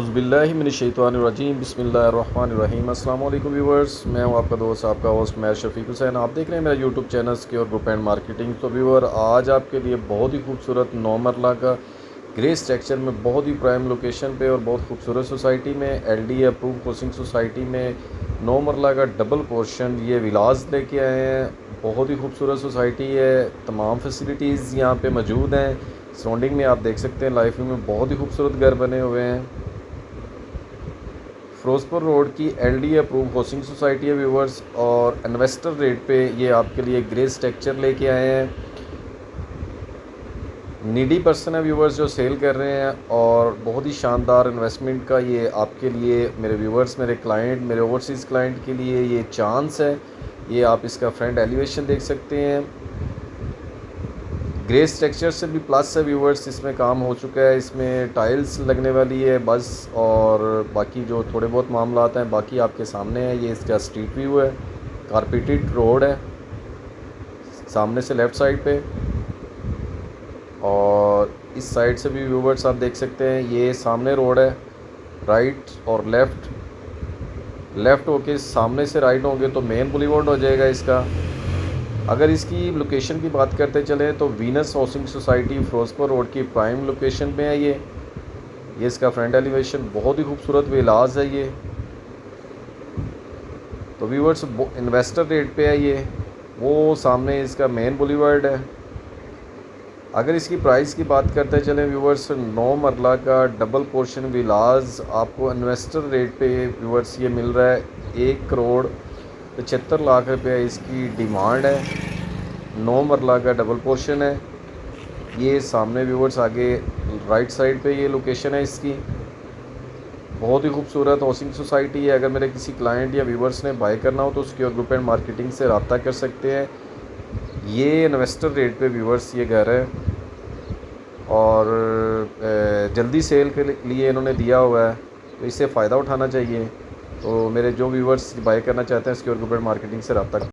औज़ुबिल्लाहिमिनश्शैतानिर्रजीम बिस्मिल्लाहिर्रहमानिर्रहीम। अस्सलाम वालेकुम व्यूअर्स, मैं हूं आपका दोस्त आपका होस्ट मैं शफीक हुसैन। आप देख रहे हैं मेरा YouTube channel secure group and marketing. तो व्यूअर, आज आपके लिए बहुत ही खूबसूरत 9 मरला का ग्रे स्ट्रक्चर में बहुत ही प्राइम लोकेशन पे और बहुत खूबसूरत सोसाइटी में LD अप्रूव हाउसिंग सोसाइटी में 9 मरला का डबल पोर्शन ये विलास लेके आए हैं। बहुत ही खूबसूरत सोसाइटी है, तमाम फैसिलिटीज़ यहाँ पे मौजूद हैं। सराउंडिंग में आप देख सकते हैं लाइफ में बहुत ही खूबसूरत घर बने हुए हैं। फ़िरोज़पुर रोड की LD अप्रूव हाउसिंग सोसाइटी है व्यूवर्स, और इन्वेस्टर रेट पे ये आपके लिए ग्रे स्ट्रक्चर लेके आए हैं। नीडी पर्सन है व्यूवर्स जो सेल कर रहे हैं, और बहुत ही शानदार इन्वेस्टमेंट का ये आपके लिए मेरे व्यूवर्स, मेरे क्लाइंट, मेरे ओवरसीज़ क्लाइंट के लिए ये चांस है। ये आप इसका फ्रंट एलिवेशन देख सकते हैं। ग्रे स्ट्रक्चर से भी प्लस है व्यूवर्स, इसमें काम हो चुका है, इसमें टाइल्स लगने वाली है बस, और बाकी जो थोड़े बहुत मामला हैं बाकी आपके सामने है। ये इसका स्ट्रीट व्यू है, कारपेटेड रोड है सामने से लेफ़्ट साइड पे, और इस साइड से भी व्यूवर्स आप देख सकते हैं। ये सामने रोड है, राइट और लेफ़्ट होके सामने से राइट होंगे तो मेन बुलेवार्ड हो जाएगा इसका। अगर इसकी लोकेशन की बात करते चलें तो Venus housing society Firozpur road की प्राइम लोकेशन पे है ये इसका फ्रंट एलिवेशन बहुत ही खूबसूरत विलास है ये। तो व्यूवर्स, इन्वेस्टर रेट पे है ये, वो सामने इसका मेन बुलेवार्ड है। अगर इसकी प्राइस की बात करते चलें व्यूवर्स, 9 मरला का डबल पोर्शन विलास आपको इन्वेस्टर रेट पे व्यूवर्स ये मिल रहा है। 1,75,00,000 रुपये इसकी डिमांड है। 9 मरला का डबल पोर्शन है ये। सामने व्यूवर्स आगे राइट साइड पे ये लोकेशन है इसकी। बहुत ही खूबसूरत हाउसिंग सोसाइटी है। अगर मेरे किसी क्लाइंट या व्यूवर्स ने बाय करना हो तो सिक्योर ग्रुप एंड मार्केटिंग से रब्ता कर सकते हैं। ये इन्वेस्टर रेट पे व्यूवर्स ये घर है, और जल्दी सेल के लिए इन्होंने दिया हुआ है, तो इससे फ़ायदा उठाना चाहिए। तो मेरे जो व्यूवर्स बाय करना चाहते हैं सिक्योर ग्रुप एंड मार्केटिंग से रब्ता